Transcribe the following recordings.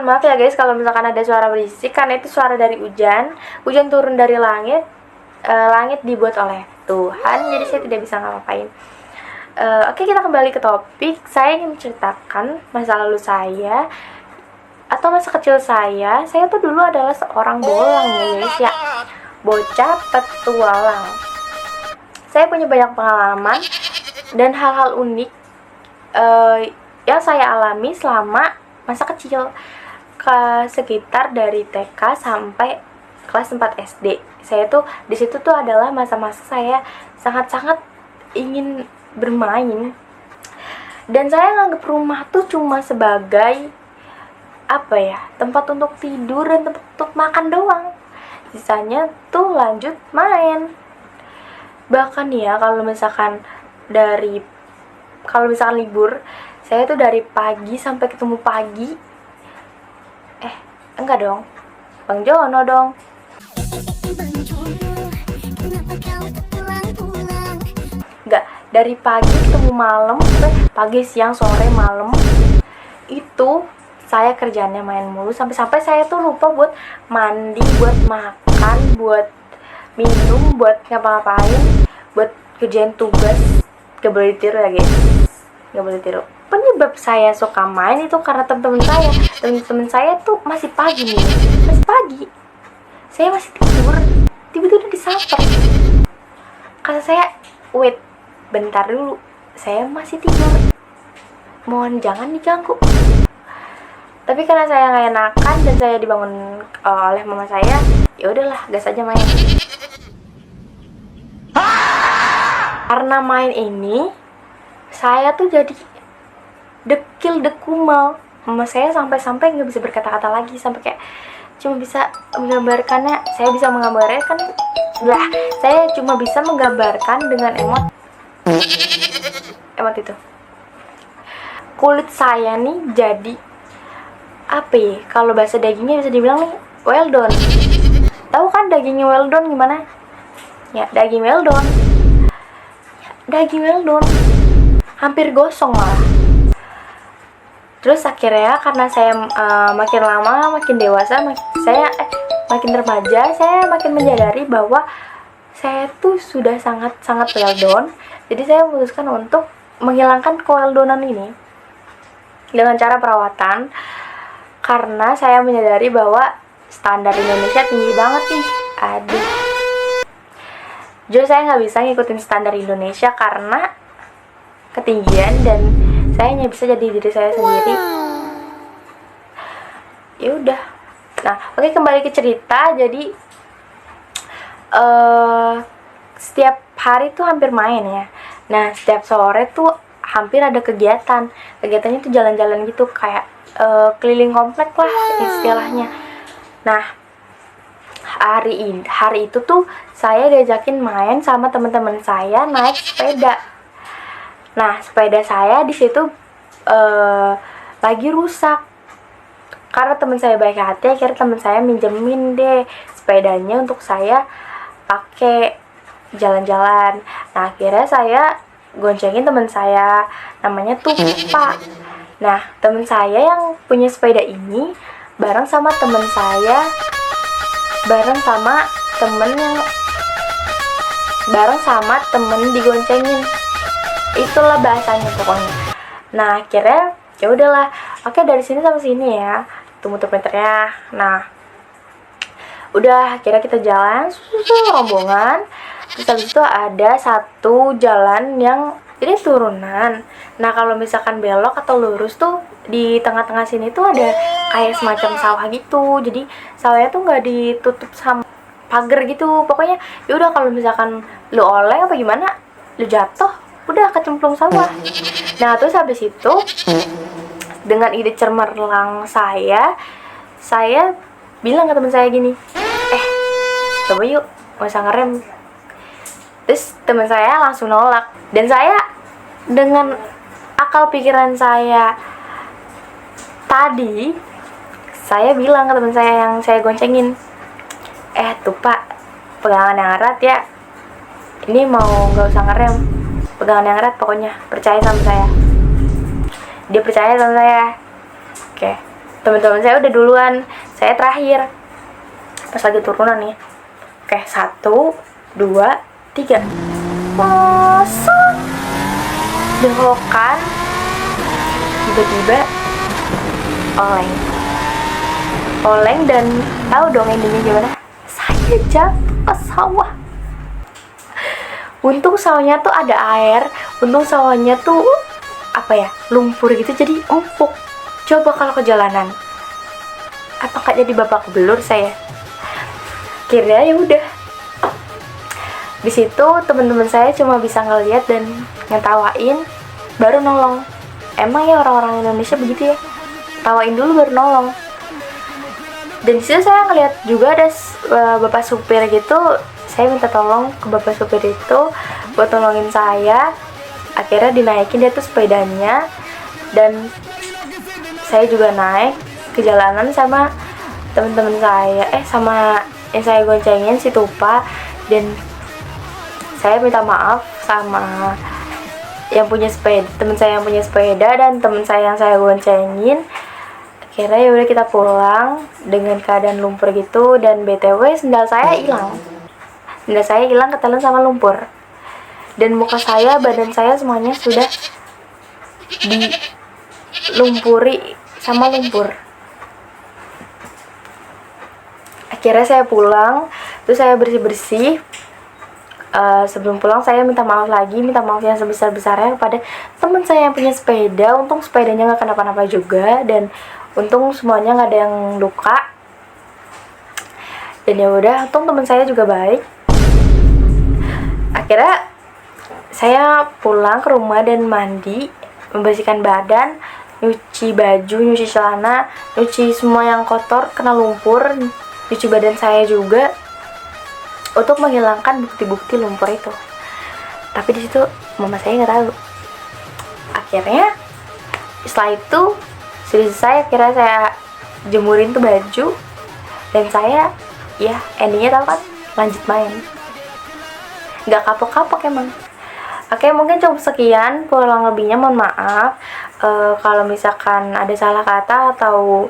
maaf ya guys kalau misalkan ada suara berisik, karena itu suara dari hujan turun dari langit. Langit dibuat oleh Tuhan, jadi saya tidak bisa ngapa-ngapain. Oke, kita kembali ke topik. Saya ingin menceritakan masa lalu saya atau masa kecil saya. Saya tuh dulu adalah seorang bolang ya guys ya, bocah petualang. Saya punya banyak pengalaman dan hal-hal unik yang saya alami selama masa kecil, sekitar dari TK sampai kelas 4 SD. Saya tuh di situ tuh adalah masa-masa saya sangat-sangat ingin bermain, dan saya nganggap rumah tuh cuma sebagai tempat untuk tidur dan tempat untuk makan doang. Sisanya tuh lanjut main. Bahkan ya kalau misalkan libur, saya tuh dari pagi sampai ketemu pagi. Enggak dong, Bang Jono dong. Enggak, dari pagi ketemu malam, pagi, siang, sore, malam. Itu saya kerjaannya main mulu, sampai-sampai saya tuh lupa buat mandi, buat makan, buat minum, buat ngapa-ngapain, buat kerjain tugas. Gak boleh ditiru ya guys, gak boleh tiru. Penyebab saya suka main itu karena temen-temen saya tuh masih pagi, saya masih tidur, tiba-tiba disamper. Kata saya, wait, bentar dulu, saya masih tidur, mohon jangan diganggu. Tapi karena saya nggak enakan dan saya dibangun oleh mama saya, ya udahlah, gas aja main. Karena main ini, saya tuh jadi dekil dekumal. Mama saya sampai nggak bisa berkata-kata lagi, sampai kayak cuma bisa menggambarkannya. Saya cuma bisa menggambarkan dengan emot itu. Kulit saya nih jadi kalau bahasa dagingnya bisa dibilang nih well done. Tahu kan dagingnya well done gimana? Ya, daging well done. Hampir gosong malah. Terus akhirnya karena saya makin lama, makin dewasa, makin remaja, saya makin menyadari bahwa saya tuh sudah sangat well done. Jadi saya memutuskan untuk menghilangkan well done-an ini dengan cara perawatan, karena saya menyadari bahwa standar Indonesia tinggi banget nih. Jadi saya nggak bisa ngikutin standar Indonesia karena ketinggian, dan saya hanya bisa jadi diri saya sendiri. Ya udah. Nah, oke, kembali ke cerita. Jadi setiap hari tuh hampir main ya. Nah, setiap sore tuh hampir ada kegiatan. Kegiatannya tuh jalan-jalan gitu, kayak keliling komplek lah istilahnya. Nah, hari itu tuh saya diajakin main sama teman-teman saya naik sepeda. Nah, sepeda saya di situ lagi rusak. Karena teman saya baik hati, akhirnya teman saya minjemin deh sepedanya untuk saya pakai jalan-jalan. Nah, akhirnya saya goncengin teman saya, namanya tuh Pak. Nah, teman saya yang punya sepeda ini bareng sama teman digoncengin. Itulah bahasanya pokoknya. Nah, akhirnya ya udahlah, oke, dari sini sampai sini ya, itu muter-muternya. Nah, udah, akhirnya kita jalan rombongan. Terus habis itu ada satu jalan yang ini turunan. Nah, kalau misalkan belok atau lurus tuh di tengah-tengah sini tuh ada kayak semacam sawah gitu. Jadi sawahnya tuh nggak ditutup sama pagar gitu. Pokoknya ya udah, kalau misalkan lu oleng apa gimana, lu jatuh, udah kecemplung sawah. Nah, terus habis itu dengan ide cemerlang saya bilang ke teman saya gini, coba yuk, nggak usah ngerem. Terus teman saya langsung nolak, dan saya dengan akal pikiran saya tadi, saya bilang ke teman saya yang saya goncengin, tuh Pak, pegangan yang erat ya, ini mau nggak usah ngerem, pegangan yang erat pokoknya, percaya sama saya. Dia percaya sama saya. Oke, teman-teman saya udah duluan, saya terakhir pas lagi turunan nih. Oke, 1, 2, 3. Masuk belokan, tiba-tiba oleng dan tahu dong endingnya gimana? Saya jatuh ke sawah. Untung sawahnya tuh ada air, untung sawahnya tuh lumpur gitu, jadi empuk. Coba kalau ke jalanan, apakah jadi babak belur saya? Kira ya udah. Di situ teman-teman saya cuma bisa ngeliat dan ngetawain, baru nolong. Emang ya orang-orang Indonesia begitu ya, tawain dulu baru nolong. Dan di situ saya ngeliat juga ada bapak supir gitu. Saya minta tolong ke bapak supir itu buat tolongin saya. Akhirnya dinaikin dia tuh sepedanya, dan saya juga naik ke jalanan sama teman-teman saya, sama yang saya goncengin si Tupa. Dan saya minta maaf sama yang punya sepeda, teman saya yang punya sepeda dan teman saya yang saya goncengin. Akhirnya ya udah kita pulang dengan keadaan lumpur gitu. Dan BTW sendal saya hilang ketelan sama lumpur, dan muka saya, badan saya semuanya sudah dilumpuri sama lumpur. Akhirnya saya pulang, terus saya bersih-bersih. Sebelum pulang saya minta maaf yang sebesar-besarnya kepada teman saya yang punya sepeda. Untung sepedanya nggak kenapa-napa juga, dan untung semuanya nggak ada yang luka. Dan ya udah, untung teman saya juga baik. Akhirnya saya pulang ke rumah dan mandi, membersihkan badan, nyuci baju, nyuci celana, nyuci semua yang kotor kena lumpur, nyuci badan saya juga untuk menghilangkan bukti-bukti lumpur itu. Tapi di situ mama saya nggak tahu. Akhirnya setelah itu sudah selesai, akhirnya saya jemurin tuh baju, dan saya endingnya tahu kan, lanjut main. Nggak kapok-kapok emang. Oke, mungkin cukup sekian, kurang lebihnya mohon maaf. Kalau misalkan ada salah kata atau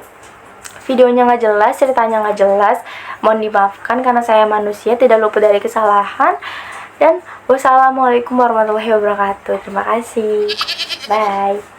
videonya nggak jelas, ceritanya nggak jelas, mohon dimaafkan karena saya manusia, tidak luput dari kesalahan. Dan wassalamualaikum warahmatullahi wabarakatuh. Terima kasih, bye.